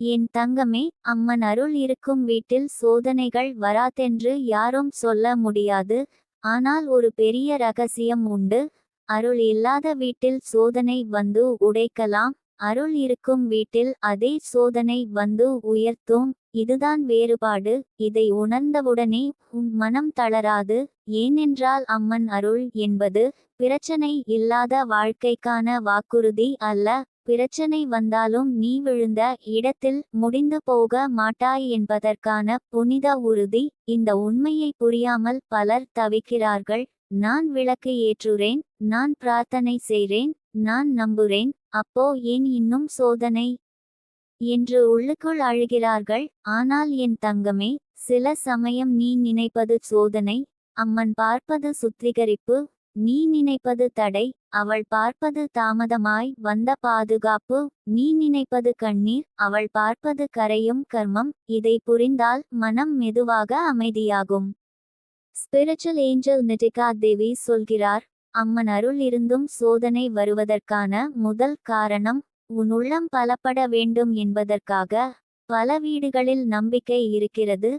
என் தங்கமே, அம்மன் அருள் இருக்கும் வீட்டில் சோதனைகள் வராதென்று யாரும் சொல்ல முடியாது. ஆனால் ஒரு பெரிய ரகசியம் உண்டு. அருள் இல்லாத வீட்டில் சோதனை வந்து உடைக்கலாம். அருள் இருக்கும் வீட்டில் அதே சோதனை வந்து உயர்த்தும். இதுதான் வேறுபாடு. இதை உணர்ந்தவுடனே உன் மனம் தளராது. ஏனென்றால் அம்மன் அருள் என்பது பிரச்சனை இல்லாத வாழ்க்கைக்கான வாக்குறுதி அல்ல. பிரச்சனை வந்தாலும் நீ விழுந்த இடத்தில் முடிந்து போக மாட்டாய் என்பதற்கான புனித உறுதி. இந்த உண்மையை புரியாமல் பலர் தவிக்கிறார்கள். நான் விளக்கு ஏற்றுறேன், நான் பிரார்த்தனை செய்றேன், நான் நம்புறேன், அப்போ ஏன் இன்னும் சோதனை என்று உள்ளுக்குள் அழுகிறார்கள். ஆனால் என் தங்கமே, சில சமயம் நீ நினைப்பது சோதனை, அம்மன் பார்ப்பது சுத்திகரிப்பு. நீ நினைப்பது தடை, அவள் பார்ப்பது தாமதமாய் வந்த பாதுகாப்பு. நீ நினைப்பது கண்ணீர், அவள் பார்ப்பது கரையும் கர்மம். இதை புரிந்தால் மனம் மெதுவாக அமைதியாகும். ஸ்பிரிச்சுவல் ஏஞ்சல் நிட்டிகா தேவி சொல்கிறார், அம்மன் அருள் இருந்தும் சோதனை வருவதற்கான முதல் காரணம் உன் உள்ளம் பலப்பட வேண்டும் என்பதற்காக. பல வீடுகளில் நம்பிக்கை இருக்கிறது,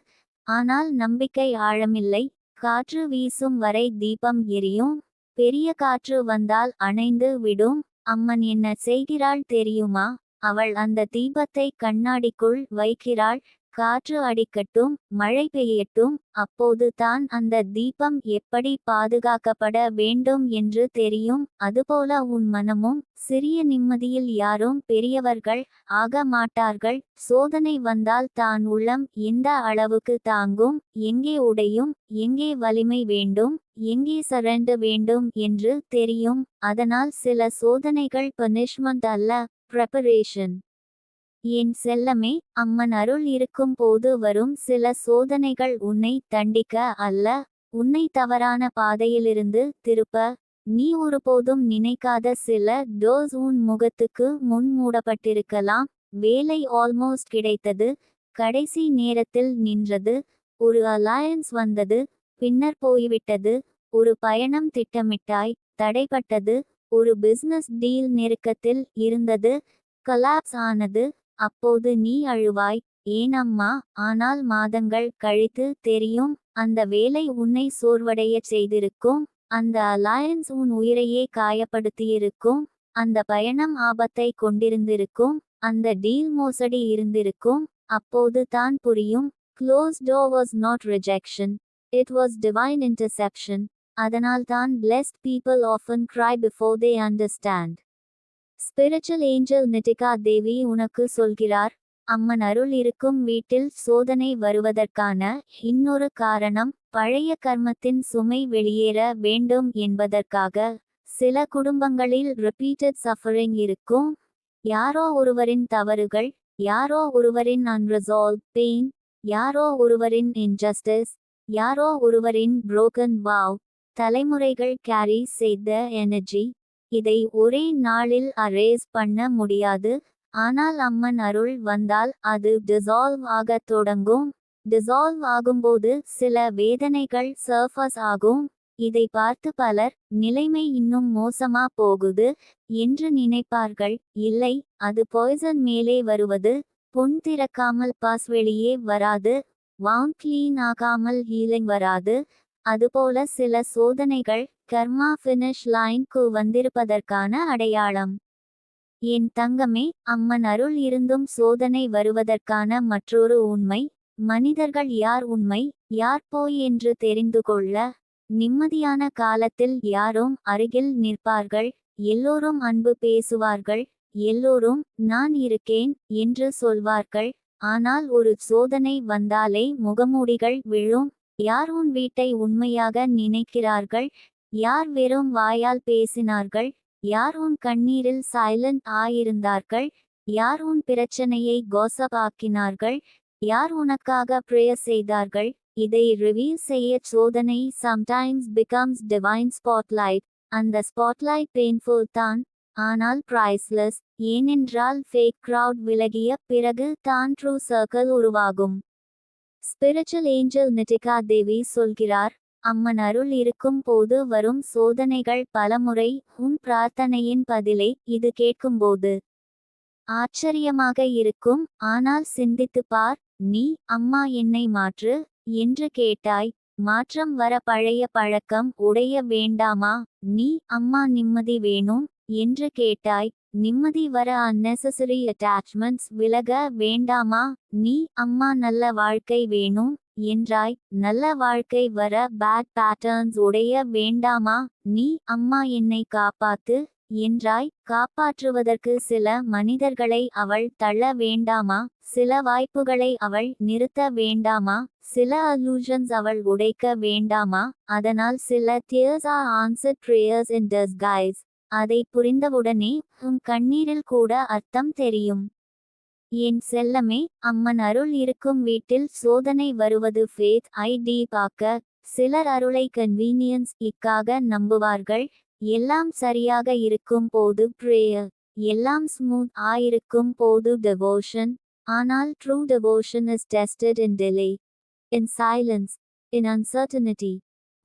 ஆனால் நம்பிக்கை ஆழமில்லை. காற்று வீசும் வரை தீபம் எரியும், பெரிய காற்று வந்தால் அணைந்து விடும். அம்மன் என்ன செய்கிறாள் தெரியுமா? அவள் அந்த தீபத்தை கண்ணாடிக்குள் வைக்கிறாள். காற்று அடிக்கட்டும், மழை பெய்யட்டும், அப்போது தான் அந்த தீபம் எப்படி பாதுகாக்கப்பட வேண்டும் என்று தெரியும். அதுபோல உன் மனமும் சிறிய நிம்மதியில் யாரும் பெரியவர்கள் ஆக மாட்டார்கள். சோதனை வந்தால் தான் உள்ளம் எந்த அளவுக்கு தாங்கும், எங்கே உடையும், எங்கே வலிமை வேண்டும், எங்கே சரண்டர் வேண்டும் என்று தெரியும். அதனால் சில சோதனைகள் பனிஷ்மெண்ட் அல்ல, ப்ரெப்பரேஷன். என் செல்லமே, அம்மன் அருள் இருக்கும் போது வரும் சில சோதனைகள் உன்னை தண்டிக்க அல்ல, உன்னை தவறான பாதையிலிருந்து திருப்ப. நீ ஒருபோதும் நினைக்காத சில டோர்ஸ் உன் முகத்துக்கு முன் மூடப்பட்டிருக்கலாம். வேலை ஆல்மோஸ்ட் கிடைத்தது, கடைசி நேரத்தில் நின்றது. ஒரு அலையன்ஸ் வந்தது, பின்னர் போய்விட்டது. ஒரு பயணம் திட்டமிட்டாய், தடைப்பட்டது. ஒரு பிசினஸ் டீல் நெருக்கத்தில் இருந்தது, கொலாப்ஸ் ஆனது. அப்போது நீ அழுவாய், ஏன் அம்மா? ஆனால் மாதங்கள் கழித்து தெரியும், அந்த வேலை உன்னை சோர்வடையச் செய்திருக்கும். அந்த அலையன்ஸ் உன் உயிரையே காயப்படுத்தியிருக்கும். அந்த பயணம் ஆபத்தை கொண்டிருந்திருக்கும். அந்த டீல் மோசடி இருந்திருக்கும். அப்போது தான் புரியும், close door was not rejection, it was divine interception. அதனால்தான் blessed people often cry before they understand. Spiritual angel Nitika Devi உனக்கு சொல்கிறார், அம்மன் அருள் இருக்கும் வீட்டில் சோதனை வருவதற்கான இன்னொரு காரணம் பழைய கர்மத்தின் சுமை வெளியேற வேண்டும் என்பதற்காக. சில குடும்பங்களில் ரிப்பீட்டட் சஃபரிங் இருக்கும். யாரோ ஒருவரின் தவறுகள், யாரோ ஒருவரின் அன்ரிசால்வ் பெயின், யாரோ ஒருவரின் இன்ஜஸ்டிஸ், யாரோ ஒருவரின் புரோக்கன் வாவ். தலைமுறைகள் கேரி செய்த எனர்ஜி. இதை ஒரே நாளில் அரேஸ் பண்ண முடியாது. ஆனால் அம்மன் அருள் வந்தால் அது டிசால்வ் ஆகத் தொடங்கும். டிசால்வ் ஆகும்போது சில வேதனைகள் சர்ஃபஸ் ஆகும். இதை பார்த்து பலர், நிலைமை இன்னும் மோசமா போகுது என்று நினைப்பார்கள். இல்லை, அது பாய்சன் மேலே வருவது. புண் திறக்காமல் பாஸ் வெளியே வராது, வவுண்ட் கிளீன் ஆகாமல் ஹீலிங் வராது. அதுபோல சில சோதனைகள் கர்மா ஃபினிஷ் லைன்க்கு வந்திருப்பதற்கான அடையாளம். என் தங்கமே, அம்மன் அருள் இருந்தும் சோதனை வருவதற்கான மற்றொரு உண்மை, மனிதர்கள் யார் உண்மை, யார் போய் என்று தெரிந்து கொள்ள. நிம்மதியான காலத்தில் யாரும் அருகில் நிற்பார்கள், எல்லோரும் அன்பு பேசுவார்கள், எல்லோரும் நான் இருக்கேன் என்று சொல்வார்கள். ஆனால் ஒரு சோதனை வந்தாலே முகமூடிகள் விழும். யார் உன் வீட்டை உண்மையாக நினைக்கிறார்கள், யார் வெறும் வாயால் பேசினார்கள், யார் உன் கண்ணீரில் சைலண்ட் ஆயிருந்தார்கள், யார் உன் பிரச்சனையை கோசப் ஆக்கினார்கள், யார் உனக்காக ப்ரேயர் செய்தார்கள். இதை ரிவீல் செய்ய சோதனை சம்டைம்ஸ் பிகம்ஸ் டிவைன் ஸ்பாட்லைட். அந்த ஸ்பாட்லைட் பெயின்ஃபுல் தான், ஆனால் பிரைஸ்லெஸ். ஏனென்றால் ஃபேக் கிரவுட் விலகிய பிறகு தான் ட்ரூ சர்க்கிள் உருவாகும். ஸ்பிரிச்சுவல் ஏஞ்சல் நிட்டிகா தேவி சொல்கிறார், அம்மன் அருள் இருக்கும் போது வரும் சோதனைகள் பலமுறை உன் பிரார்த்தனையின் பதிலை இது கேட்கும்போது ஆச்சரியமாக இருக்கும், ஆனால் சிந்தித்துப் பார். நீ அம்மா என்னை மாற்று என்று கேட்டாய். மாற்றம் வர பழைய பழக்கம் உடைய வேண்டாமா? நீ அம்மா நிம்மதி வேணும் என்று கேட்டாய். நிம்மதி வர unnecessary attachments விலக வேண்டாமா? நீ அம்மா நல்ல வாழ்க்கை வேணும் என்றாய். நல்ல வாழ்க்கை வர பேட் பேட்டர்ன்ஸ் உடைய வேண்டாமா? நீ அம்மா என்னை காப்பாத்து என்றாய். காப்பாற்றுவதற்கு சில மனிதர்களை அவள் தள்ள வேண்டாமா? சில வாய்ப்புகளை அவள் நிறுத்த வேண்டாமா? சில allusions அவள் உடைக்க வேண்டாமா? அதனால் சில tears are answered prayers in disguise. அதை புரிந்தவுடனே உன் கண்ணீரில் கூட அர்த்தம் தெரியும். என் செல்லமே, அம்மன் அருள் இருக்கும் வீட்டில் சோதனை வருவது ஃபேத் ஐடி பார்க்க. சிலர் அருளை கன்வீனியன்ஸ் இக்காக நம்புவார்கள். எல்லாம் சரியாக இருக்கும் போது ப்ரேயர், எல்லாம் ஸ்மூத் ஆயிருக்கும் போது devotion. ஆனால் true devotion is tested in delay, in silence, in uncertainty.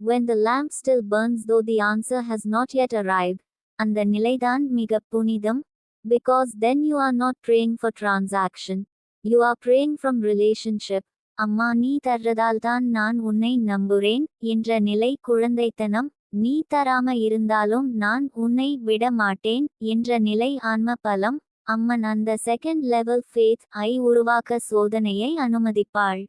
When the lamp still burns though the answer has not yet arrived. அந்த நிலைதான் மிக புனிதம். Because then you are not praying for transaction. You are praying from relationship. அம்மா நீ தர்றதால் தான் நான் உன்னை நம்புறேன் என்ற நிலை குழந்தைத்தனம். நீ தராம இருந்தாலும் நான் உன்னை விட மாட்டேன் என்ற நிலை ஆன்ம பலம். அம்மன் அந்த செகண்ட் லெவல் ஃபேத் ஐ உருவாக்க சோதனையை அனுமதிப்பாள்.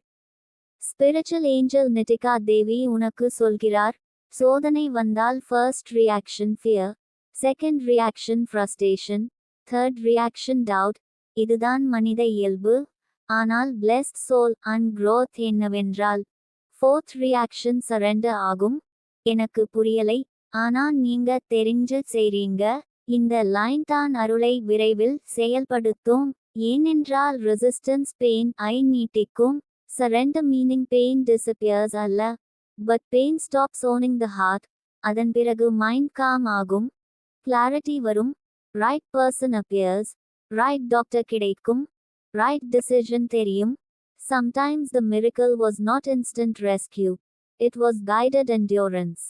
ஸ்பிரிச்சுவல் ஏஞ்சல் நிட்டிகா தேவி உனக்கு சொல்கிறார், சோதனை வந்தால் first reaction fear, second reaction frustration, third reaction doubt. இதுதான் மனித இயல்பு. ஆனால் பிளெஸ்ட் சோல் அண்ட் growth என்னவென்றால் ஃபோர்த் ரியாக்ஷன் சரண்டர் ஆகும். எனக்கு புரியலை, ஆனா நீங்க தெரிஞ்சு செய்றீங்க. இந்த லைன் தான் அருளை விரைவில் செயல்படுத்தும். ஏனென்றால் ரெசிஸ்டன்ஸ் பெயின் ஐ நீட்டிக்கும். சரண்டர் மீனிங் பெயின் disappears அல்ல, but pain stops owning the heart. அதன் பிறகு மைண்ட் காம் ஆகும், கிளாரிட்டி வரும், right person appears, right doctor கிடைக்கும், ரைட் டிசிஷன் தெரியும். Sometimes the miracle was not instant rescue. It was guided endurance.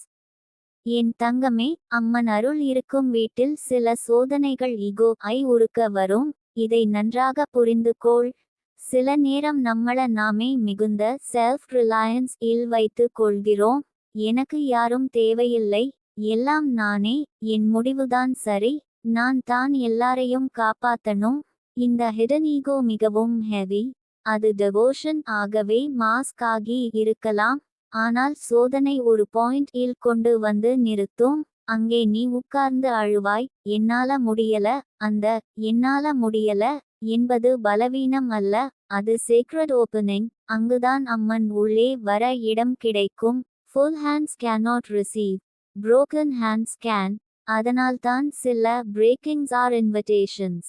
என் தங்கமே, அம்மன் அருள் இருக்கும் வீட்டில் சில சோதனைகள் ஈகோ ஐ உருக்க வரும். இதை நன்றாக புரிந்து கொள். சில நேரம் நம்மள நாமே மிகுந்த செல்ஃப் ரிலையன்ஸ் இல் வைத்து கொள்கிறோம். எனக்கு யாரும் தேவையில்லை, எல்லாம் நானே, என் முடிவுதான் சரி, நான் தான் எல்லாரையும் காப்பாத்தணும். இந்த ஹிடன் ஈகோ மிகவும் ஹெவி. அது டெவோஷன் ஆகவே மாஸ்க் ஆகி இருக்கலாம். ஆனால் சோதனை ஒரு பாயிண்ட் இல் கொண்டு வந்து நிறுத்தும். அங்கே நீ உட்கார்ந்து அழுவாய், என்னால முடியல. அந்த என்னால முடியல என்பது பலவீனம் அல்ல, அது சேக்ரட் ஓப்பனிங். அங்குதான் அம்மன் உள்ளே வர இடம் கிடைக்கும். Full hands cannot receive, broken hands can. அதனால்தான் சில breakings are invitations.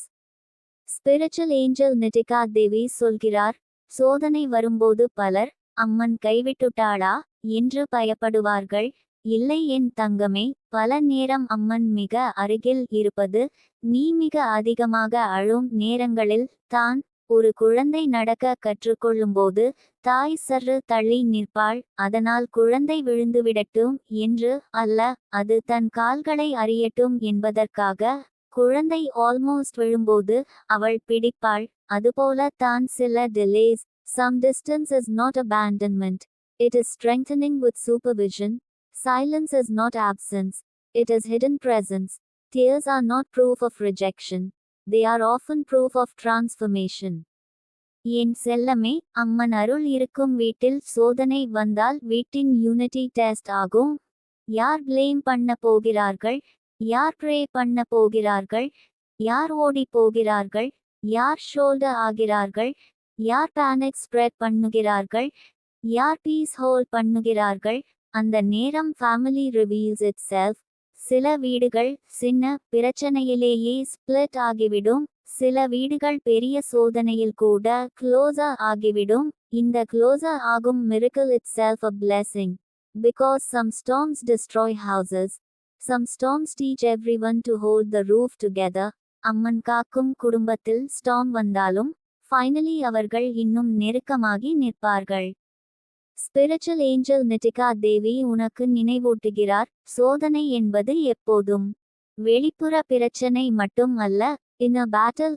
Spiritual angel Nitika Devi சொல்கிறார், சோதனை வரும்போது பலர் அம்மன் கைவிட்டுட்டாளா என்று பயப்படுவார்கள். இல்லை என் தங்கமே, பல நேரம் அம்மன் மிக அருகில் இருப்பது, நீ மிக அதிகமாக அழும் நேரங்களில் தான். ஒரு குழந்தை நடக்க கற்றுக்கொள்ளும்போது தாய் சற்று தள்ளி நிற்பாள். அதனால் குழந்தை விழுந்துவிடட்டும் என்று அல்ல, அது தன் கால்களை அறியட்டும் என்பதற்காக. குழந்தை ஆல்மோஸ்ட் விழும்போது அவள் பிடிப்பாள். அதுபோல தான் சில delays. Some distance is not abandonment. It is strengthening with supervision. Silence is not absence. It is hidden presence. Tears are not proof of rejection. They are often proof of transformation. என் செல்லமே, அம்மன் அருள் இருக்கும் வீட்டில் சோதனை வந்தால் வீட்டின் unity test ஆகும். யார் blame பண்ண போகிறார்கள்? யார் ப்ரே பண்ண போகிறார்கள்? யார் ஓடி போகிறார்கள்? யார் ஷோல்டர் ஆகிறார்கள்? யார் பேனிக் ஸ்ப்ரெட் பண்ணுகிறார்கள்? யார் பீஸ் ஹோல்ட் பண்ணுகிறார்கள்? அந்த நேரம் ஃபேமிலி ரிவீல்ஸ் இட் செல்ஃப். சில வீடுகள் சின்ன பிரச்சனையிலேயே ஸ்பிளிட் ஆகிவிடும். சில வீடுகள் பெரிய சோதனையில் கூட க்ளோசர் ஆகிவிடும். இந்த க்ளோசர் ஆகும் miracle itself a blessing. Because some storms destroy houses. Some storms teach everyone to hold the roof together. அம்மன் காக்கும் குடும்பத்தில் ஸ்டார்ம் வந்தாலும் ஃபைனலி அவர்கள் இன்னும் நெருக்கமாகி நிற்பார்கள். ஸ்பிரிச்சுவல் ஏஞ்சல் நிட்டிகா தேவி உனக்கு நினைவூட்டுகிறார், சோதனை என்பது எப்போதும் வெளிப்புற பிரச்சனை மட்டும் அல்ல, in a battle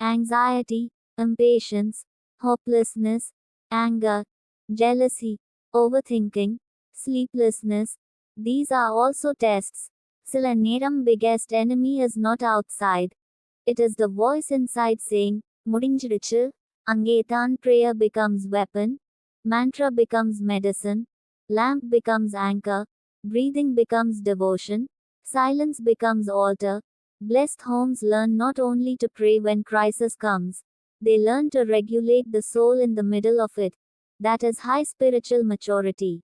anxiety, impatience, hopelessness, anger, jealousy, overthinking, sleeplessness. These are also tests. சில நேரம் biggest enemy is not outside. It is the voice inside saying, முடிஞ்சிடுச்சு. அங்கே தான் prayer becomes weapon, mantra becomes medicine, lamp becomes anchor, breathing becomes devotion, silence becomes altar. Blessed homes learn not only to pray when crisis comes, they learn to regulate the soul in the middle of it. That is high spiritual maturity.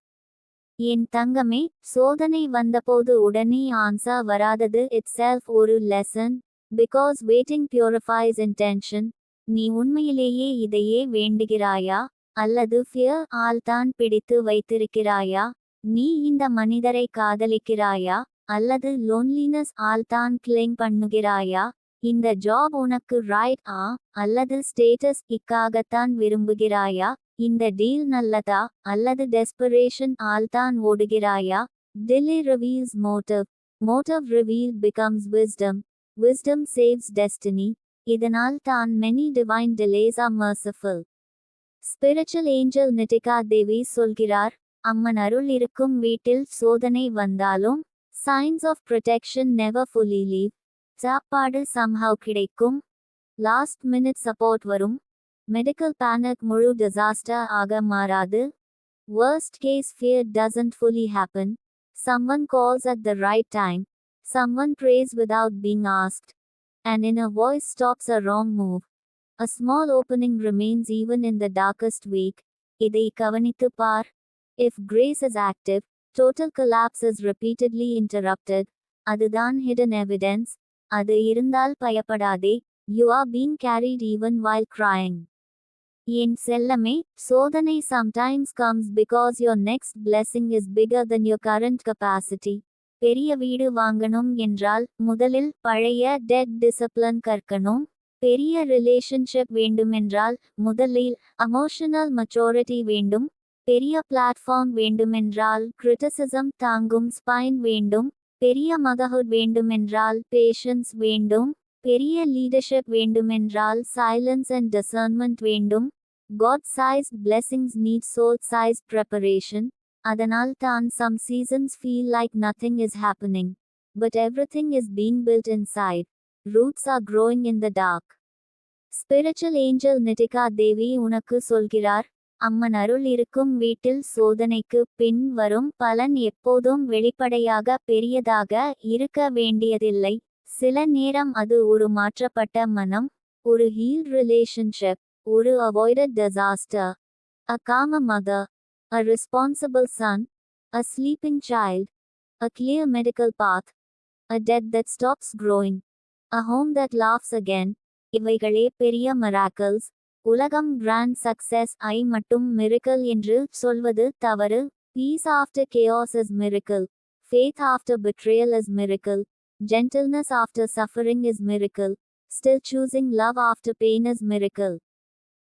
என் தங்கமே, சோதனை வந்தபோது உடனே answer வராதது itself ஒரு lesson. Because waiting purifies intention. நீ உண்மையிலேயே இதையே வேண்டுகிறாயா, அல்லது ஃபியர் ஆல் தான் பிடித்து வைத்திருக்கிறாயா? நீ இந்த மனிதரை காதலிக்கிறாயா, அல்லது லோன்லினஸ் ஆல் தான் கிளிங் பண்ணுகிறாயா? இந்த ஜாப் உனக்கு ரைட் அல்லது ஸ்டேட்டஸ் இக்காகத்தான் விரும்புகிறாயா? இந்த டீல் நல்லதா, அல்லது டெஸ்பரேஷன் ஆல் தான் ஓடுகிறாயா? Delay reveals motive. Motive revealed becomes wisdom. Wisdom saves destiny. இதனால் தான் many divine delays are merciful. Spiritual angel Nitika Devi சொல்கிறார், அம்மன் அருள் இருக்கும் வீட்டில் சோதனை வந்தாலும் signs of protection never fully leave. சாப்பாடு somehow கிடைக்கும், last minute support வரும், medical panic முழு disaster ஆக மாறாது, worst case fear doesn't fully happen, someone calls at the right time, someone prays without being asked, an inner voice stops a wrong move, a small opening remains even in the darkest week. இதை கவனித்து பார். If grace is active, total collapse is repeatedly interrupted. அதுதான் hidden evidence. அது இருந்தால் பயப்படாதே. You are being carried even while crying. என் செல்லமே, சோதனை sometimes comes because your next blessing is bigger than your current capacity. பெரிய வீடு வாங்கணும் என்றால் முதலில் பழைய டெட் டிசிப்ளின் கற்கணும். பெரிய ரிலேஷன்ஷிப் வேண்டுமென்றால் முதலில் எமோஷனல் மெச்சூரிட்டி வேண்டும். பெரிய பிளாட்ஃபார்ம் வேண்டுமென்றால் கிரிட்டிசிசம் தாங்கும் ஸ்பைன் வேண்டும். பெரிய மதர்ஹுட் வேண்டுமென்றால் பேஷன்ஸ் வேண்டும். பெரிய லீடர்ஷிப் வேண்டுமென்றால் சைலன்ஸ் அண்ட் டிசர்ன்மெண்ட் வேண்டும். God-sized blessings need soul-sized preparation. அதனால் தான் some seasons feel like nothing is happening. But everything is being built inside. Roots are growing in the dark. Spiritual angel Nitika Devi உனக்கு சொல்கிறார், அம்மன் அருள் இருக்கும் வீட்டில் சோதனைக்கு பின் வரும் பலன் எப்போதும் வெளிப்படையாக பெரியதாக இருக்க வேண்டியதில்லை. சில நேரம் அது ஒரு மாற்றப்பட்ட மனம், ஒரு ஹீல்ட் ரிலேஷன்ஷிப், ஒரு avoided disaster, a calmer mother, a responsible son, a sleeping child, a clear medical path, a death that stops growing, a home that laughs again. இவைகளே பெரிய மிராக்கிள்ஸ். உலகம் கிராண்ட் சக்சஸ் ஐ மட்டும் மிராக்கிள் என்று சொல்வது தவறு. Peace after chaos is miracle. Faith after betrayal is miracle. Gentleness after suffering is miracle. Still choosing love after pain is miracle.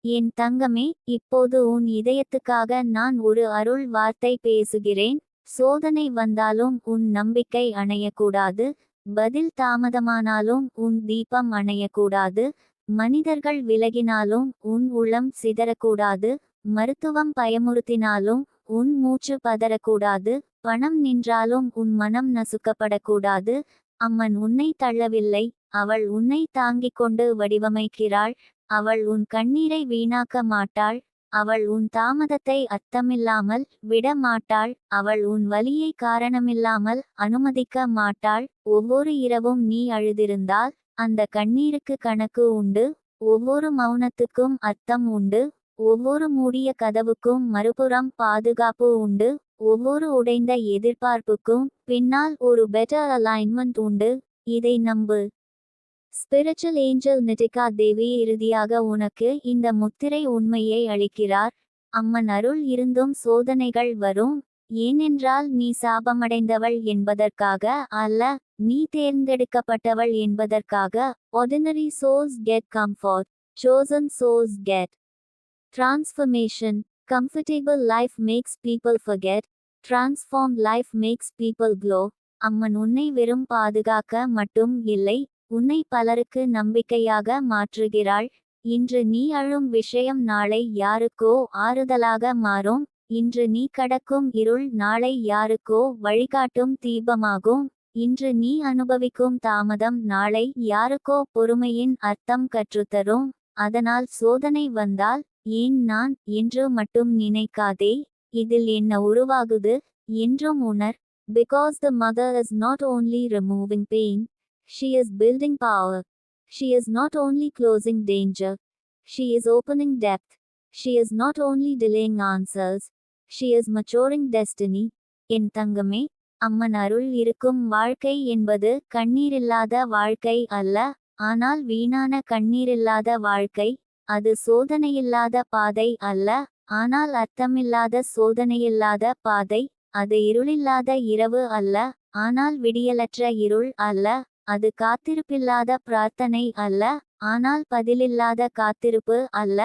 என் தங்கமே, இப்போது உன் இதயத்துக்காக நான் ஒரு அருள் வார்த்தை பேசுகிறேன். சோதனை வந்தாலும் உன் நம்பிக்கை அணையக்கூடாது. பதில் தாமதமானாலும் உன் தீபம் அணையக்கூடாது. மனிதர்கள் விலகினாலும் உன் உள்ளம் சிதறக்கூடாது. மருத்துவம் பயமுறுத்தினாலும் உன் மூச்சு பதறக்கூடாது. பணம் நின்றாலும் உன் மனம் நசுக்கப்படக்கூடாது. அம்மன் உன்னை தள்ளவில்லை, அவள் உன்னை தாங்கிக் கொண்டு வடிவமைக்கிறாள். அவள் உன் கண்ணீரை வீணாக்க மாட்டாள். அவள் உன் தாமதத்தை அர்த்தமில்லாமல் விட மாட்டாள். அவள் உன் வலியை காரணமில்லாமல் அனுமதிக்க மாட்டாள். ஒவ்வொரு இரவும் நீ அழுதிருந்தால் அந்த கண்ணீருக்கு கணக்கு உண்டு. ஒவ்வொரு மௌனத்துக்கும் அர்த்தம் உண்டு. ஒவ்வொரு மூடிய கதவுக்கும் மறுபுறம் பாதுகாப்பு உண்டு. ஒவ்வொரு உடைந்த எதிர்பார்ப்புக்கும் பின்னால் ஒரு பெட்டர் அலைன்மெண்ட் உண்டு. இதை நம்பு. ஸ்பிரிச்சுவல் ஏஞ்சல் நிட்டிகா தேவி இறுதியாக உனக்கு இந்த முத்திரை உண்மையை அளிக்கிறார். அம்மன் அருள் இருந்தும் சோதனைகள் வரும். ஏனென்றால் நீ சாபமடைந்தவள் என்பதற்காக அல்ல, நீ தேர்ந்தெடுக்கப்பட்டவள் என்பதற்காக. Ordinary souls get comfort. Chosen souls get transformation. Comfortable life makes people forget. Transformed life makes people glow. அம்மன் உன்னை வெறும் பாதுகாக்க மட்டும் இல்லை, உன்னை பலருக்கு நம்பிக்கையாக மாற்றுகிறாள். இன்று நீ அழும் விஷயம் நாளை யாருக்கோ ஆறுதலாக மாறும். இன்று நீ கடக்கும் இருள் நாளை யாருக்கோ வழிகாட்டும் தீபமாகும். இன்று நீ அனுபவிக்கும் தாமதம் நாளை யாருக்கோ பொறுமையின் அர்த்தம் கற்றுத்தரும். அதனால் சோதனை வந்தால் ஏன் நான் என்று மட்டும் நினைக்காதே, இதில் என்ன உருவாகுது என்றும் உணர். Because the mother is not only removing pain, she is building power. She is not only closing danger, she is opening depth. She is not only delaying answers, she is maturing destiny. என் தங்கமே, அம்மன் அருள் இருக்கும் வாழ்க்கை என்பது கண்ணீரில்லாத வாழ்க்கை அல்ல, ஆனால் வீணான கண்ணீரில்லாத வாழ்க்கை. அது சோதனையில்லாத பாதை அல்ல, ஆனால் அர்த்தமில்லாத சோதனையில்லாத பாதை. அது இருளில்லாத இரவு அல்ல, ஆனால் விடியலற்ற இருள் அல்ல. அது காத்திருப்பில்லாத பிரார்த்தனை அல்ல, ஆனால் பதிலில்லாத காத்திருப்பு அல்ல.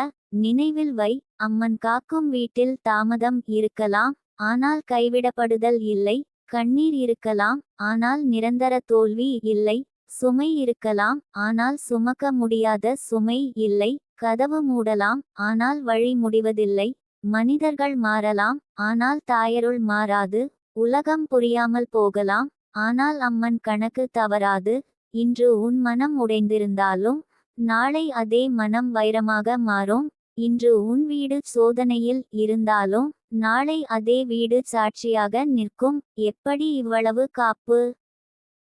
நினைவில் வை, அம்மன் காக்கும் வீட்டில் தாமதம் இருக்கலாம், ஆனால் கைவிடப்படுதல் இல்லை. கண்ணீர் இருக்கலாம், ஆனால் நிரந்தர தோல்வி இல்லை. சுமை இருக்கலாம், ஆனால் சுமக்க முடியாத சுமை இல்லை. கதவு மூடலாம், ஆனால் வழி முடிவதில்லை. மனிதர்கள் மாறலாம், ஆனால் தாயருள் மாறாது. உலகம் புரியாமல் போகலாம், ஆனால் அம்மன் கணக்கு தவறாது. இன்று உன் மனம் உடைந்திருந்தாலும் நாளை அதே மனம் வைரமாக மாறும். இன்று உன் வீடு சோதனையில் இருந்தாலும் நாளை அதே வீடு சாட்சியாக நிற்கும். எப்படி இவ்வளவு காப்பு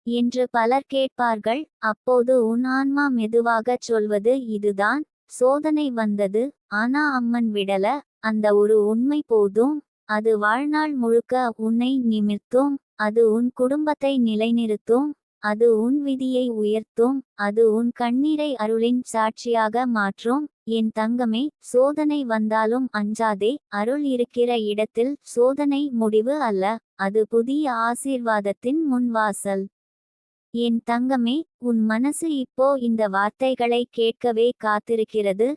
என்று பலர் கேட்பார்கள். அப்போது உன் ஆன்மா மெதுவாகச் சொல்வது இதுதான்: சோதனை வந்தது, ஆனா அம்மன் விடல. அந்த ஒரு உண்மை போதும். அது வாழ்நாள் முழுக்க உன்னை நிமிர்த்தும். அது உன் குடும்பத்தை நிலைநிறுத்தும். அது உன் விதியை உயர்த்தும். அது உன் கண்ணீரை அருளின் சாட்சியாக மாற்றும். என் தங்கமே, சோதனை வந்தாலும் அஞ்சாதே. அருள் இருக்கிற இடத்தில் சோதனை முடிவு அல்ல, அது புதிய ஆசீர்வாதத்தின் முன்வாசல். என் தங்கமே, உன் மனசு இப்போ இந்த வார்த்தைகளை கேட்கவே காத்திருக்கிறது.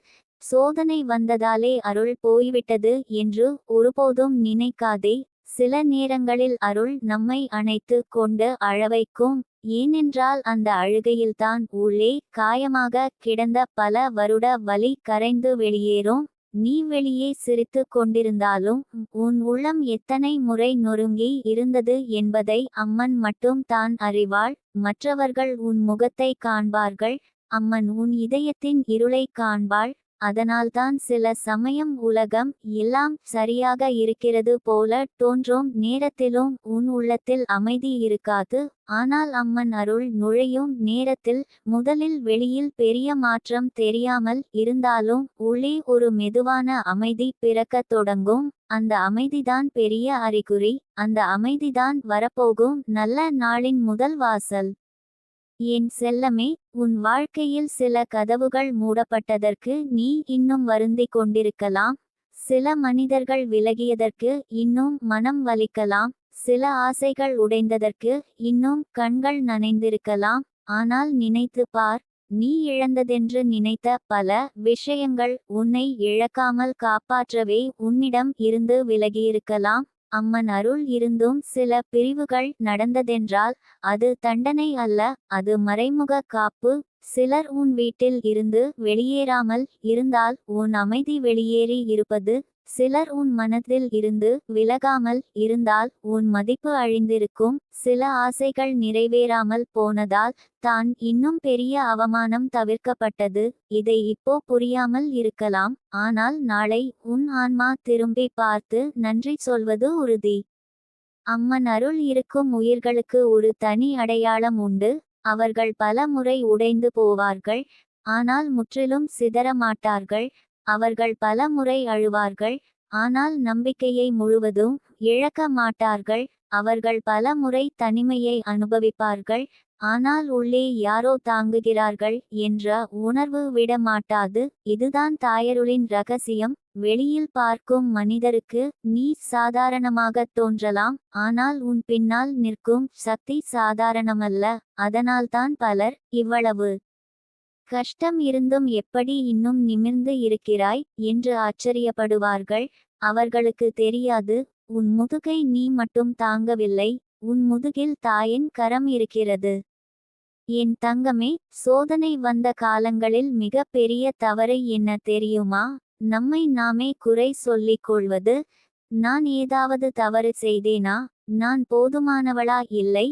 சோதனை வந்ததாலே அருள் போய்விட்டது என்று ஒருபோதும் நினைக்காதே. சில நேரங்களில் அருள் நம்மை அணைத்து கொண்டு அழவைக்கும். ஏனென்றால் அந்த அழுகையில்தான் உள்ளே காயமாக கிடந்த பல வருட வலி கரைந்து வெளியேறும். நீ வெளியே சிரித்து கொண்டிருந்தாலும் உன் உள்ளம் எத்தனை முறை நொறுங்கி இருந்தது என்பதை அம்மன் மட்டும் தான் அறிவாள். மற்றவர்கள் உன் முகத்தை காண்பார்கள், அம்மன் உன் இதயத்தின் இருளை காண்பாள். அதனால்தான் சில சமயம் உலகம் எல்லாம் சரியாக இருக்கிறது போல தோன்றும் நேரத்திலும் உன் உள்ளத்தில் அமைதி இருக்காது. ஆனால் அம்மன் அருள் நுழையும் நேரத்தில் முதலில் வெளியில் பெரிய மாற்றம் தெரியாமல் இருந்தாலும் உள்ளே ஒரு மெதுவான அமைதி பிறக்கத் தொடங்கும். அந்த அமைதிதான் பெரிய அறிகுறி. அந்த அமைதிதான் வரப்போகும் நல்ல நாளின் முதல் வாசல். என் செல்லமே, உன் வாழ்க்கையில் சில கதவுகள் மூடப்பட்டதற்கு நீ இன்னும் வருந்திக் கொண்டிருக்கலாம். சில மனிதர்கள் விலகியதற்கு இன்னும் மனம் வலிக்கலாம். சில ஆசைகள் உடைந்ததற்கு இன்னும் கண்கள் நனைந்திருக்கலாம். ஆனால் நினைத்து பார், நீ இழந்ததென்று நினைத்த பல விஷயங்கள் உன்னை இழக்காமல் காப்பாற்றவே உன்னிடம் இருந்து விலகியிருக்கலாம். அம்மன் அருள் இருந்தும் சில பிரிவுகள் நடந்ததென்றால் அது தண்டனை அல்ல, அது மறைமுக காப்பு. சிலர் உன் வீட்டில் இருந்து வெளியேறாமல் இருந்தால் உன் அமைதி வெளியேறி இருப்பது. சிலர் உன் மனதில் இருந்து விலகாமல் இருந்தால் உன் மதிப்பு அழிந்திருக்கும். சில ஆசைகள் நிறைவேறாமல் போனதால் தான் இன்னும் பெரிய அவமானம் தவிர்க்கப்பட்டது. இதை இப்போ புரியாமல் இருக்கலாம், ஆனால் நாளை உன் ஆன்மா திரும்பி பார்த்து நன்றி சொல்வது உறுதி. அம்மன் அருள் இருக்கும் உயிர்களுக்கு ஒரு தனி அடையாளம் உண்டு. அவர்கள் பல முறை உடைந்து போவார்கள், ஆனால் முற்றிலும் சிதற மாட்டார்கள். அவர்கள் பல முறை அழுவார்கள், ஆனால் நம்பிக்கையை முழுவதும் இழக்க மாட்டார்கள். அவர்கள் பல முறை தனிமையை அனுபவிப்பார்கள், ஆனால் உள்ளே யாரோ தாங்குகிறார்கள் என்ற உணர்வு விட மாட்டாது. இதுதான் தாயருளின் ரகசியம். வெளியில் பார்க்கும் மனிதருக்கு நீ சாதாரணமாகத் தோன்றலாம், ஆனால் உன் பின்னால் நிற்கும் சக்தி சாதாரணமல்ல. அதனால்தான் பலர் இவ்வளவு கஷ்டம் இருந்தும் எப்படி இன்னும் நிமிர்ந்து இருக்கிறாய் என்று ஆச்சரியப்படுவார்கள். அவர்களுக்கு தெரியாது, உன் முதுகை நீ மட்டும் தாங்கவில்லை, உன் முதுகில் தாயின் கரம் இருக்கிறது. என் தங்கமே, சோதனை வந்த காலங்களில் மிக பெரிய தவறு என்ன தெரியுமா? நம்மை நாமே குறை சொல்லிக் கொள்வது. நான் ஏதாவது தவறு செய்தேனா? நான் போதுமானவளா? இல்லை,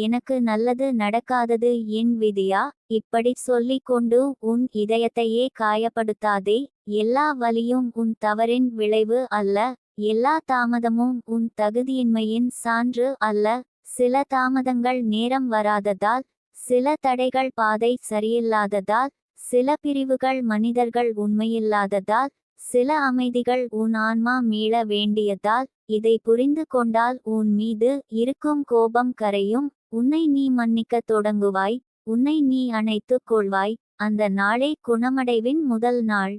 எனக்கு நல்லது நடக்காதது என் விதியா? இப்படி சொல்லிக் கொண்டு உன் இதயத்தையே காயப்படுத்தாதே. எல்லா வலியும் உன் தவறின் விளைவு அல்ல. எல்லா தாமதமும் உன் தகுதியின்மையின் சான்று அல்ல. சில தாமதங்கள் நேரம் வராததால், சில தடைகள் பாதை சரியில்லாததால், சில பிரிவுகள் மனிதர்கள் உண்மையில்லாததால், சில அமைதிகள் உன் ஆன்மா மீள வேண்டியதால். இதை புரிந்து கொண்டால் உன் மீது இருக்கும் கோபம் கரையும். உன்னை நீ மன்னிக்கத் தொடங்குவாய். உன்னை நீ அணைத்துக் கொள்வாய். அந்த நாளே குணமடைவின் முதல் நாள்.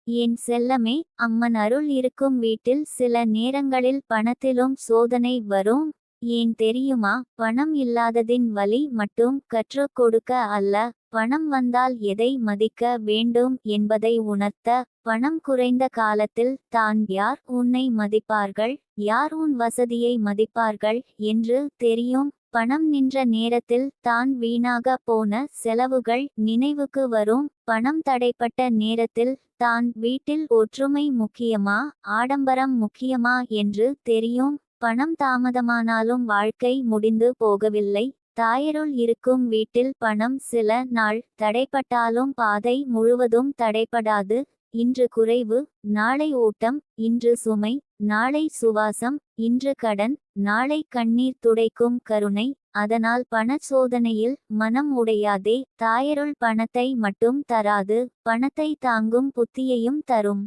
என் செல்லமே, அம்மன் அருள் இருக்கும் வீட்டில் சில நேரங்களில் பணத்திலும் சோதனை வரும். ஏன் தெரியுமா? பணம் இல்லாததின் வலி மட்டும் கற்றுக் கொடுக்க அல்ல, பணம் வந்தால் எதை மதிக்க வேண்டும் என்பதை உணர்த்த. பணம் குறைந்த காலத்தில் தான் யார் உன்னை மதிப்பார்கள், யார் உன் வசதியை மதிப்பார்கள் என்று தெரியும். பணம் நின்ற நேரத்தில் தான் வீணாக போன செலவுகள் நினைவுக்கு வரும். பணம் தடைப்பட்ட நேரத்தில் தான் வீட்டில் ஒற்றுமை முக்கியமா, ஆடம்பரம் முக்கியமா என்று தெரியும். பணம் தாமதமானாலும் வாழ்க்கை முடிந்து போகவில்லை. தாயருள் இருக்கும் வீட்டில் பணம் சில நாள் தடைப்பட்டாலும் பாதை முழுவதும் தடைப்படாது. இன்று குறைவு, நாளை ஓட்டம். இன்று சுமை, நாளை சுவாசம். இன்று கடன், நாளை கண்ணீர் துடைக்கும் கருணை. அதனால் பண சோதனையில் மனம் உடையாதே. தாயருள் பணத்தை மட்டும் தராது, பணத்தை தாங்கும் புத்தியையும் தரும்.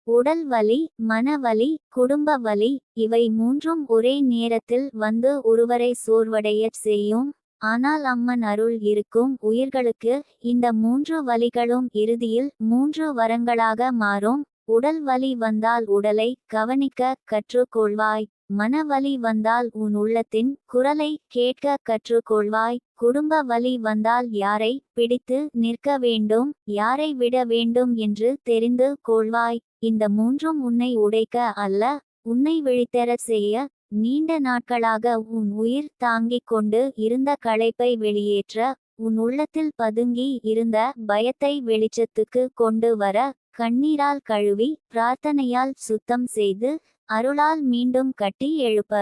உடல் வலி, மனவலி, குடும்ப வலி, இவை மூன்றும் ஒரே நேரத்தில் வந்து ஒருவரை சோர்வடையச் செய்யும். ஆனால் அம்மன் அருள் இருக்கும் உயிர்களுக்கு இந்த மூன்று வலிகளும் இறுதியில் மூன்று வரங்களாக மாறும். உடல் வலி வந்தால் உடலை கவனிக்க கற்றுக்கொள்வாய். மனவலி வந்தால் உன் உள்ளத்தின் குரலை கேட்க கற்றுக்கொள்வாய். குடும்ப வலி வந்தால் யாரை பிடித்து நிற்க வேண்டும், யாரை விட வேண்டும் என்று தெரிந்து கொள்வாய். இந்த மூன்றும் உன்னை உடைக்க அல்ல, உன்னை விழித்தெழச் செய்ய. நீண்ட நாட்களாக உன் உயிர் தாங்கிக் கொண்டு இருந்த களைப்பை வெளியேற்ற, உன் உள்ளத்தில் பதுங்கி இருந்த பயத்தை வெளிச்சத்துக்கு கொண்டு வர. கண்ணீரால் கழுவி, பிரார்த்தனையால் சுத்தம் செய்து, அருளால் மீண்டும் கட்டி எழுப்ப.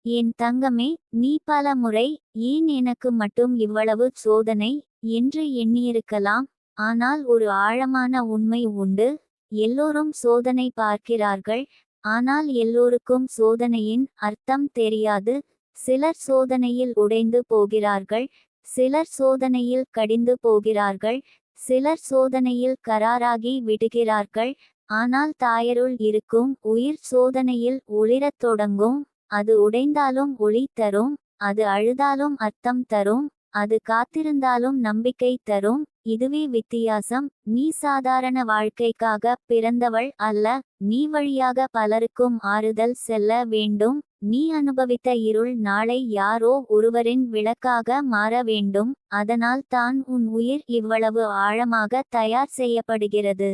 என் தங்கமே, நீ பல முறை ஏன் எனக்கு மட்டும் இவ்வளவு சோதனை என்று எண்ணியிருக்கலாம். ஆனால் ஒரு ஆழமான உண்மை உண்டு. எல்லோரும் சோதனை பார்க்கிறார்கள், ஆனால் எல்லோருக்கும் சோதனையின் அர்த்தம் தெரியாது. சிலர் சோதனையில் உடைந்து போகிறார்கள், சிலர் சோதனையில் கடிந்து போகிறார்கள், சிலர் சோதனையில் கராராகி விடுகிறார்கள். ஆனால் தாயருள் இருக்கும் உயிர் சோதனையில் ஒளிரத் தொடங்கும். அது உடைந்தாலும் ஒளி தரும், அது அழுதாலும் அர்த்தம் தரும், அது காத்திருந்தாலும் நம்பிக்கை தரும். இதுவே வித்தியாசம். நீ சாதாரண வாழ்க்கைக்காக பிறந்தவள் அல்ல, நீ வழியாக பலருக்கும் ஆறுதல் செல்ல வேண்டும். நீ அனுபவித்த இருள் நாளை யாரோ ஒருவரின் விளக்காக மாற வேண்டும். அதனால் தான் உன் உயிர் இவ்வளவு ஆழமாக தயார் செய்யப்படுகிறது.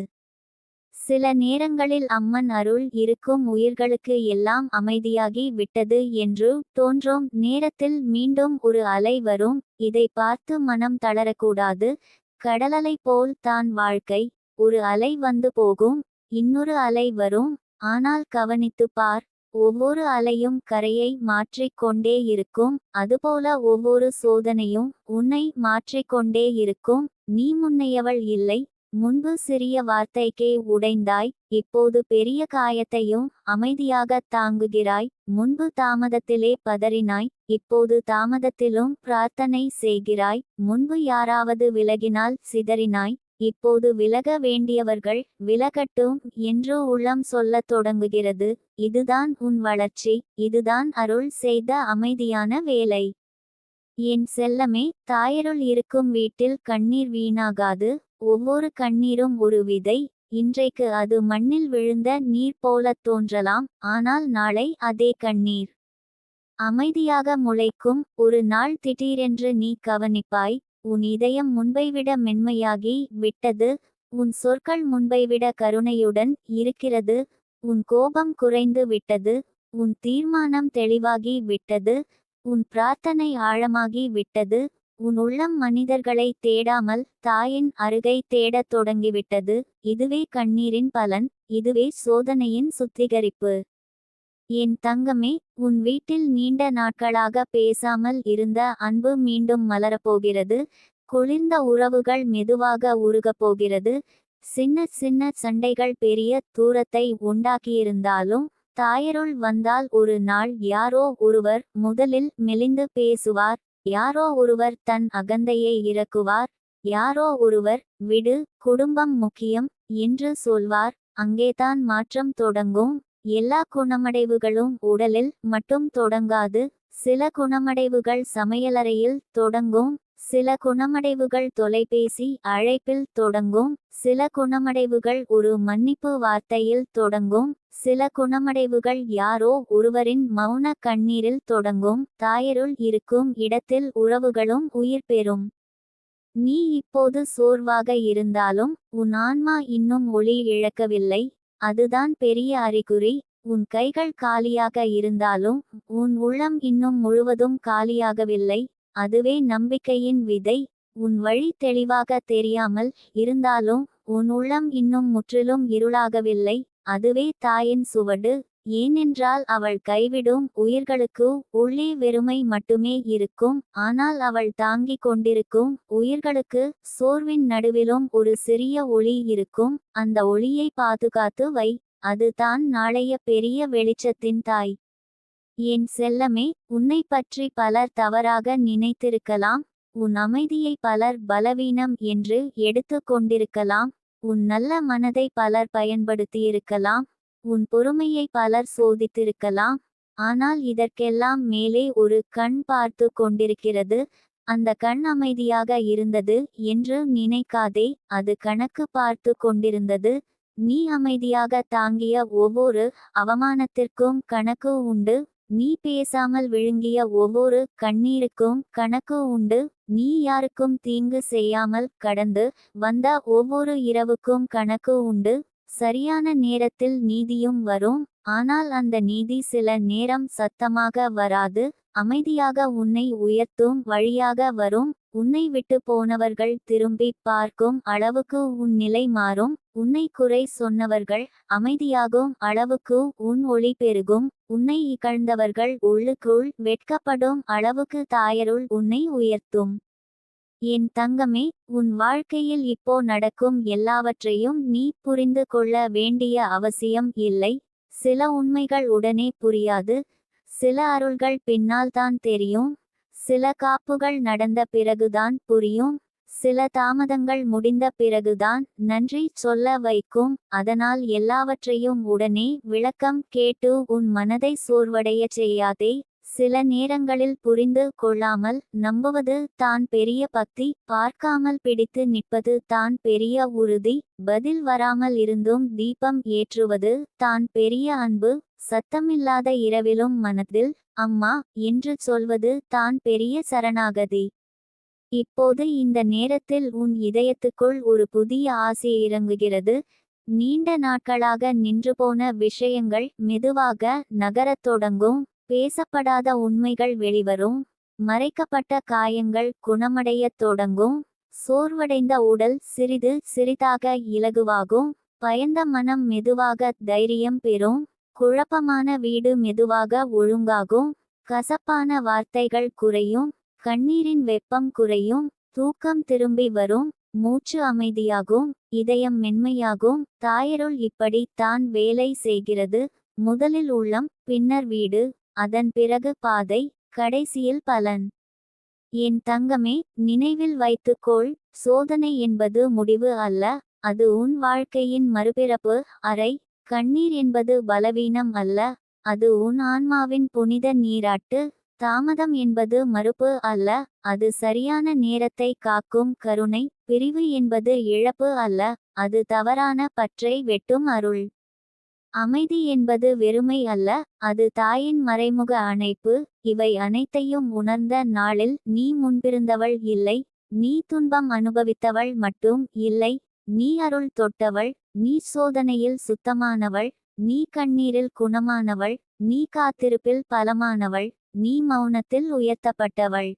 சில நேரங்களில் அம்மன் அருள் இருக்கும் உயிர்களுக்கு எல்லாம் அமைதியாகி விட்டது என்று தோன்றும் நேரத்தில் மீண்டும் ஒரு அலை வரும். இதை பார்த்து மனம் தளரக்கூடாது. கடலலை போல் தான் வாழ்க்கை. ஒரு அலை வந்து போகும், இன்னொரு அலை வரும். ஆனால் கவனித்துப் பார், ஒவ்வொரு அலையும் கரையை மாற்றிக் கொண்டே இருக்கும். அதுபோல ஒவ்வொரு சோதனையும் உன்னை மாற்றிக்கொண்டே இருக்கும். நீ முன்னையவள் இல்லை. முன்பு சிறிய வார்த்தைக்கே உடைந்தாய், இப்போது பெரிய காயத்தையும் அமைதியாக தாங்குகிறாய். முன்பு தாமதத்திலே பதறினாய், இப்போது தாமதத்திலும் பிரார்த்தனை செய்கிறாய். முன்பு யாராவது விலகினால் சிதறினாய், இப்போது விலக வேண்டியவர்கள் விலகட்டும் என்று உள்ளம் சொல்லத் தொடங்குகிறது. இதுதான் உன் வளர்ச்சி, இதுதான் அருள் செய்த அமைதியான வேலை. என் செல்லமே, தாயருள் இருக்கும் வீட்டில் கண்ணீர் வீணாகாது. ஒவ்வொரு கண்ணீரும் ஒரு விதை. இன்றைக்கு அது மண்ணில் விழுந்த நீர் போலத் தோன்றலாம், ஆனால் நாளை அதே கண்ணீர் அமைதியாக முளைக்கும். ஒரு நாள் திடீரென்று நீ கவனிப்பாய், உன் இதயம் முன்பைவிட மென்மையாகி விட்டது. உன் சொற்கள் முன்பைவிட கருணையுடன் இருக்கிறது. உன் கோபம் குறைந்து விட்டது. உன் தீர்மானம் தெளிவாகி விட்டது. உன் பிரார்த்தனை ஆழமாகி விட்டது. உன் உள்ளம் மனிதர்களை தேடாமல் தாயின் அருகை தேடத் தொடங்கிவிட்டது. இதுவே கண்ணீரின் பலன். இதுவே சோதனையின் சுத்திகரிப்பு. என் தங்கமே, உன் வீட்டில் நீண்ட நாட்களாக பேசாமல் இருந்த அன்பு மீண்டும் மலரப்போகிறது. குளிர்ந்த உறவுகள் மெதுவாக உருகப் போகிறது. சின்ன சின்ன சண்டைகள் பெரிய தூரத்தை உண்டாக்கியிருந்தாலும் தாயருள் வந்தால் ஒரு நாள் யாரோ ஒருவர் முதலில் மெலிந்து பேசுவார். யாரோ ஒருவர் தன் அகந்தையை இறக்குவார். யாரோ ஒருவர் விடு, குடும்பம் முக்கியம் என்று சொல்வார். அங்கேதான் மாற்றம் தொடங்கும். எல்லா குணமடைவுகளும் உடலில் மட்டும் தொடங்காது. சில குணமடைவுகள் சமையலறையில் தொடங்கும். சில குணமடைவுகள் தொலைபேசி அழைப்பில் தொடங்கும். சில குணமடைவுகள் ஒரு மன்னிப்பு வார்த்தையில் தொடங்கும். சில குணமடைவுகள் யாரோ ஒருவரின் மௌன கண்ணீரில் தொடங்கும். தாயருள் இருக்கும் இடத்தில் உறவுகளும் உயிர் பெறும். நீ இப்போது சோர்வாக இருந்தாலும் உன் ஆன்மா இன்னும் ஒளி இழக்கவில்லை. அதுதான் பெரிய அறிகுறி. உன் கைகள் காலியாக இருந்தாலும் உன் உள்ளம் இன்னும் முழுவதும் காலியாகவில்லை. அதுவே நம்பிக்கையின் விதை. உன் வழி தெளிவாக தெரியாமல் இருந்தாலும் உன் உள்ளம் இன்னும் முற்றிலும் இருளாகவில்லை. அதுவே தாயின் சுவடு. ஏனென்றால் அவள் கைவிடும் உயிர்களுக்கு உள்ளே வெறுமை மட்டுமே இருக்கும். ஆனால் அவள் தாங்கிக் கொண்டிருக்கும் உயிர்களுக்கு சோர்வின் நடுவிலும் ஒரு சிறிய ஒளி இருக்கும். அந்த ஒளியை பாதுகாத்து வை. அது தான் நாளைய பெரிய வெளிச்சத்தின் தாய். என் செல்லமே, உன்னை பற்றி பலர் தவறாக நினைத்திருக்கலாம். உன் அமைதியை பலர் பலவீனம் என்று எடுத்து கொண்டிருக்கலாம். உன் நல்ல மனதை பலர் பயன்படுத்தியிருக்கலாம். உன் பொறுமையை பலர் சோதித்திருக்கலாம். ஆனால் இதற்கெல்லாம் மேலே ஒரு கண் பார்த்து கொண்டிருக்கிறது. அந்த கண் அமைதியாக இருந்தது என்று நினைக்காதே. அது கணக்கு பார்த்து கொண்டிருந்தது. நீ அமைதியாக தாங்கிய ஒவ்வொரு அவமானத்திற்கும் கணக்கு உண்டு. நீ பேசாமல் விழுங்கிய ஒவ்வொரு கண்ணீருக்கும் கணக்கு உண்டு. நீ யாருக்கும் தீங்கு செய்யாமல் கடந்து வந்த ஒவ்வொரு இரவுக்கும் கணக்கு உண்டு. சரியான நேரத்தில் நீதியும் வரும். ஆனால் அந்த நீதி சில நேரம் சத்தமாக வராது. அமைதியாக உன்னை உயர்த்தும் வழியாக வரும். உன்னை விட்டு போனவர்கள் திரும்பி பார்க்கும் அளவுக்கு உன் நிலை மாறும். உன்னை குறை சொன்னவர்கள் அமைதியாகும் அளவுக்கு உன் ஒளி பெருகும். உன்னை இகழ்ந்தவர்கள் உள்ளுக்குள் வெட்கப்படும் அளவுக்கு தாயருள் உன்னை உயர்த்தும். என் தங்கமே, உன் வாழ்க்கையில் இப்போ நடக்கும் எல்லாவற்றையும் நீ புரிந்து கொள்ள வேண்டிய அவசியம் இல்லை. சில உண்மைகள் உடனே புரியாது. சில அருள்கள் பின்னால் தான் தெரியும். சில காப்புகள் நடந்த பிறகுதான் புரியும். சில தாமதங்கள் முடிந்த பிறகுதான் நன்றி சொல்ல வைக்கும். அதனால் எல்லாவற்றையும் உடனே விளக்கம் கேட்டு உன் மனதை சோர்வடையச் செய்யாதே. சில நேரங்களில் புரிந்து கொள்ளாமல் நம்புவது தான் பெரிய பக்தி. பார்க்காமல் பிடித்து நிற்பது தான் பெரிய உறுதி. பதில் வராமல் இருந்தும் தீபம் ஏற்றுவது தான் பெரிய அன்பு. சத்தமில்லாத இரவிலும் மனதில் அம்மா என்று சொல்வது தான் பெரிய சரணாகதி. இப்போது இந்த நேரத்தில் உன் இதயத்துக்குள் ஒரு புதிய ஆசை இறங்குகிறது. நீண்ட நாட்களாக நின்றுபோன விஷயங்கள் மெதுவாக நகரத் தொடங்கும். பேசப்படாத உண்மைகள் வெளிவரும். மறைக்கப்பட்ட காயங்கள் குணமடையத் தொடங்கும். சோர்வடைந்த உடல் சிறிது சிறிதாக இலகுவாகும். பயந்த மனம் மெதுவாக தைரியம் பெறும். குழப்பமான வீடு மெதுவாக ஒழுங்காகும். கசப்பான வார்த்தைகள் குறையும். கண்ணீரின் வெப்பம் குறையும். தூக்கம் திரும்பி வரும். மூச்சு அமைதியாகும். இதயம் மென்மையாகும். தாயருள் இப்படி தான் வேலை செய்கிறது. முதலில் உள்ளம், பின்னர் வீடு, அதன் பிறகு பாதை, கடைசியில் பலன். என் தங்கமே, நினைவில் வைத்துக்கொள், சோதனை என்பது முடிவு அல்ல. அது உன் வாழ்க்கையின் மறுபிறப்பு அறை. கண்ணீர் என்பது பலவீனம் அல்ல. அது உன் ஆன்மாவின் புனித நீராட்டு. தாமதம் என்பது மறுப்பு அல்ல. அது சரியான நேரத்தை காக்கும் கருணை. பிரிவு என்பது இழப்பு அல்ல. அது தவறான பற்றை வெட்டும் அருள். அமைதி என்பது வெறுமை அல்ல. அது தாயின் மறைமுக அணைப்பு. இவை அனைத்தையும் உணர்ந்த நாளில் நீ முன்பிருந்தவள் இல்லை. நீ துன்பம் அனுபவித்தவள் மட்டும் இல்லை. நீ அருள் தொட்டவள். நீ சோதனையில் சுத்தமானவள். நீ கண்ணீரில் குணமானவள். நீ காத்திருப்பில் பலமானவள். நீ மௌனத்தில் உயர்த்தப்பட்டவள்.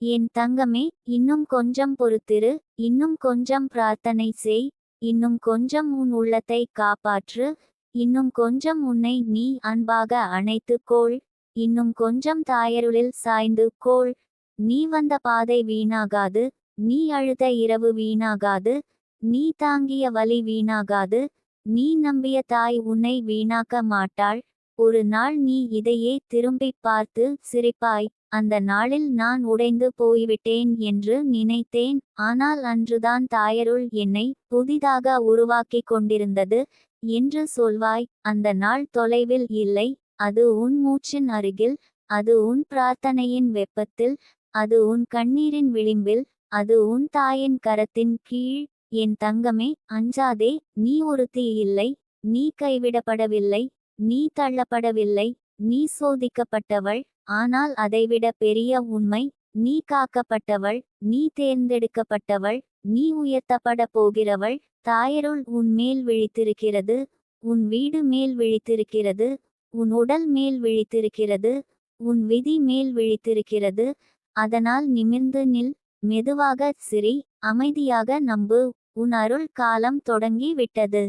என் தங்கமே, இன்னும் கொஞ்சம் பொறுத்திரு. இன்னும் கொஞ்சம் பிரார்த்தனை செய். இன்னும் கொஞ்சம் உன் உள்ளத்தை காப்பாற்று. இன்னும் கொஞ்சம் உன்னை நீ அன்பாக அணைத்துக் கொள். இன்னும் கொஞ்சம் தாயருளில் சாய்ந்து கொள். நீ வந்த பாதை வீணாகாது. நீ அழுத இரவு வீணாகாது. நீ தாங்கிய வலி வீணாகாது. நீ நம்பிய தாய் உன்னை வீணாக்க மாட்டாள். ஒரு நாள் நீ இதையே திரும்பிப் பார்த்து சிரிப்பாய். அந்த நாளில் நான் உடைந்து போய்விட்டேன் என்று நினைத்தேன். ஆனால் அன்றுதான் தாயருள் என்னை புதிதாக உருவாக்கிக் கொண்டிருந்தது என்று சொல்வாய். அந்த நாள் தொலைவில் இல்லை. அது உன் மூச்சின் அருகில். அது உன் பிரார்த்தனையின் வெப்பத்தில். அது உன் கண்ணீரின் விளிம்பில். அது உன் தாயின் கரத்தின் கீழ். என் தங்கமே, அஞ்சாதே. நீ ஒருத்தி இல்லை. நீ கைவிடப்படவில்லை. நீ தள்ளப்படவில்லை. நீ சோதிக்கப்பட்டவள். ஆனால் அதைவிட பெரிய உண்மை, நீ காக்கப்பட்டவள். நீ தேர்ந்தெடுக்கப்பட்டவள். நீ உயர்த்தப்பட போகிறவள். தாயருள் உன் மேல் விழித்திருக்கிறது. உன் வீடு மேல் விழித்திருக்கிறது. உன் உடல் மேல் விழித்திருக்கிறது. உன் விதி மேல் விழித்திருக்கிறது. அதனால் நிமிர்ந்து நில். மெதுவாக சிரி. அமைதியாக நம்பு. உன் அருள் காலம் தொடங்கி விட்டது.